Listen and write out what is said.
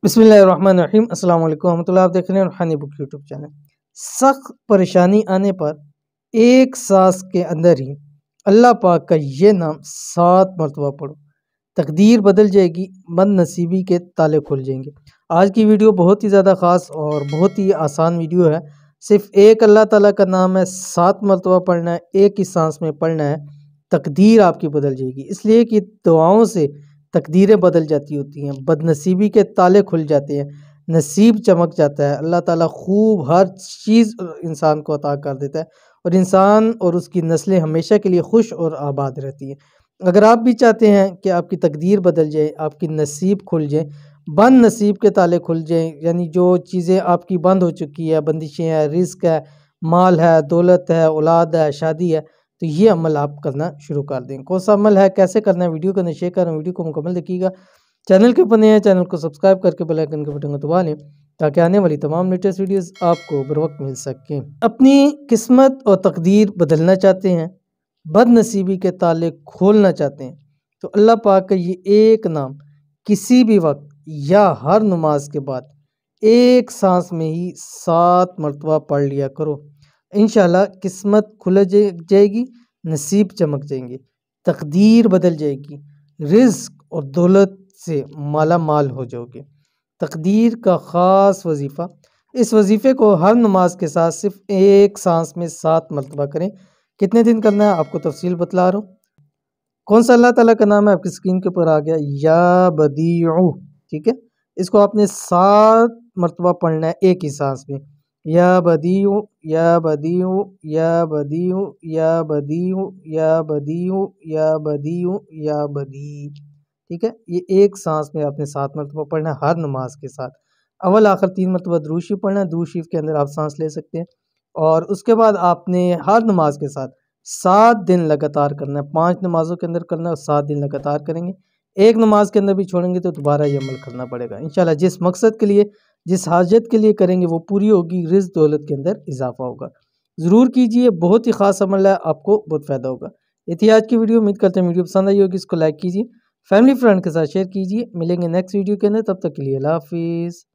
بسم اللہ الرحمن الرحیم۔ السلام علیکم ورحمۃ اللہ۔ آپ دیکھ رہے ہیں روحانی بک یوٹیوب چینل۔ سخت پریشانی آنے پر ایک سانس کے اندر ہی اللہ پاک کا یہ نام 7 مرتبہ پڑھو، تقدیر بدل جائے گی، بد نصیبی کے تالے کھل جائیں گے۔ آج کی ویڈیو بہت ہی زیادہ خاص اور بہت ہی آسان ویڈیو ہے۔ صرف ایک اللہ تعالیٰ کا نام ہے، 7 مرتبہ پڑھنا ہے، ایک ہی سانس میں پڑھنا ہے، تقدیر آپ کی بدل جائے گی۔ اس لیے کہ دعاؤں سے تقدیریں بدل جاتی ہوتی ہیں، بد نصیبی کے تالے کھل جاتے ہیں، نصیب چمک جاتا ہے، اللہ تعالیٰ خوب ہر چیز انسان کو عطا کر دیتا ہے، اور انسان اور اس کی نسلیں ہمیشہ کے لیے خوش اور آباد رہتی ہیں۔ اگر آپ بھی چاہتے ہیں کہ آپ کی تقدیر بدل جائے، آپ کی نصیب کھل جائے، بند نصیب کے تالے کھل جائیں، یعنی جو چیزیں آپ کی بند ہو چکی ہے، بندشیں ہیں، رزق ہے، مال ہے، دولت ہے، اولاد ہے، شادی ہے، تو یہ عمل آپ کرنا شروع کر دیں۔ کون سا عمل ہے، کیسے کرنا ہے، ویڈیو کو شیئر کریں، ویڈیو کو مکمل دیکھیے گا۔ چینل کے اوپر نئے ہیں، چینل کو سبسکرائب کر کے بیل آئیکن کے بٹن کو دبا لیں تاکہ آنے والی تمام لیٹسٹ ویڈیوز آپ کو بروقت مل سکیں۔ اپنی قسمت اور تقدیر بدلنا چاہتے ہیں، بد نصیبی کے تالے کھولنا چاہتے ہیں، تو اللہ پاک کا یہ ایک نام کسی بھی وقت یا ہر نماز کے بعد ایک سانس میں ہی 7 مرتبہ پڑھ لیا کرو۔ انشاءاللہ قسمت کھل جائے گی، نصیب چمک جائیں گے، تقدیر بدل جائے گی، رزق اور دولت سے مالا مال ہو جاؤ گے۔ تقدیر کا خاص وظیفہ، اس وظیفے کو ہر نماز کے ساتھ صرف ایک سانس میں 7 مرتبہ کریں۔ کتنے دن کرنا ہے آپ کو تفصیل بتلا رہا ہوں۔ کون سا اللہ تعالیٰ کا نام ہے، آپ کی اسکرین کے اوپر آ گیا، یا بدیع، ٹھیک ہے۔ اس کو آپ نے 7 مرتبہ پڑھنا ہے ایک ہی سانس میں، یا بدیع یا بدیع یا بدیع یا بدیع یا بدیع یا بدیع یا بدیع، ٹھیک ہے۔ یہ ایک سانس میں آپ نے 7 مرتبہ پڑھنا ہے ہر نماز کے ساتھ۔ اول آخر 3 مرتبہ درود شریف پڑھنا ہے، درود شریف کے اندر آپ سانس لے سکتے ہیں، اور اس کے بعد آپ نے ہر نماز کے ساتھ 7 دن لگاتار کرنا ہے۔ 5 نمازوں کے اندر کرنا ہے اور 7 دن لگاتار کریں گے۔ ایک نماز کے اندر بھی چھوڑیں گے تو دوبارہ یہ عمل کرنا پڑے گا۔ انشاءاللہ جس مقصد کے لیے، جس حاجت کے لیے کریں گے وہ پوری ہوگی، رزق دولت کے اندر اضافہ ہوگا۔ ضرور کیجئے، بہت ہی خاص عمل ہے، آپ کو بہت فائدہ ہوگا۔ یہ تھی آج کی ویڈیو، امید کرتے ہیں ویڈیو پسند آئی ہوگی، اس کو لائک کیجئے، فیملی فرینڈ کے ساتھ شیئر کیجئے۔ ملیں گے نیکسٹ ویڈیو کے اندر، تب تک کے لیے اللہ حافظ۔